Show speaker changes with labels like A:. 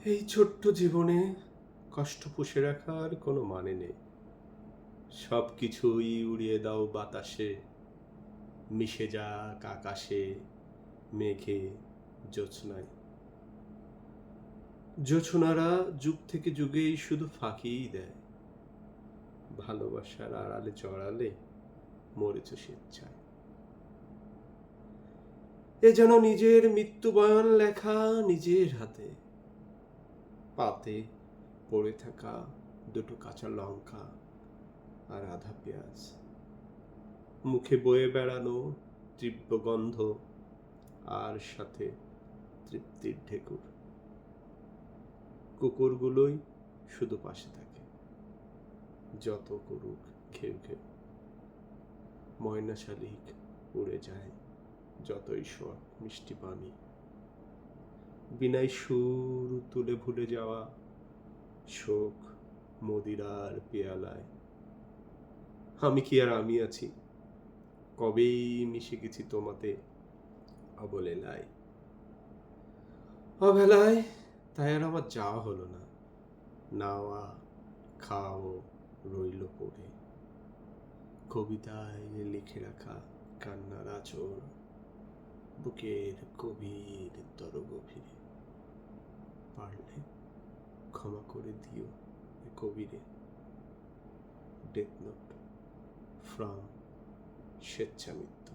A: এই ছোট্ট জীবনে কষ্ট পুষে রাখার কোনো মানে নেই। সব কিছুই উড়িয়ে দাও বাতাসে, মিশে যাক আকাশে, মেঘে, জ্যোৎস্নায়। জোছনারা যুগ থেকে যুগেই শুধু ফাঁকিই দেয়, ভালোবাসার আড়ালে জড়ালে মরেছ স্বেচ্ছায়। এ যেন নিজের মৃত্যু বয়ান লেখা নিজের হাতে, পাতে পড়ে থাকা দুটো কাঁচা লঙ্কা আর আধা পেঁয়াজ, মুখে বয়ে বেড়ানো তীব্র গন্ধ, আর সাথে তৃপ্তির ঢেকুর। কুকুরগুলোই শুধু পাশে থাকে, যত করুক ঘেউ ঘেউ। ময়না শালিক উড়ে যায়, যতই শোক মিষ্টি পানি। বিনাই সুর তুলে ভুলে যাওয়া শোক মদিরার পেয়ালায়। আমি কি আর আমি আছি, কবেই মিশে গেছি তোমাতে অবলেলায়। অবেলায় তাই আর আমার যাওয়া হলো না, নাওয়া খাও রইল পড়ে। কবিতায় লিখে রাখা কান্নার আঁচড়, বুকের গভীর তর গভীরে। পারলে ক্ষমা করে দিও এ কবিরে। Death note from স্বেচ্ছামৃত্যু।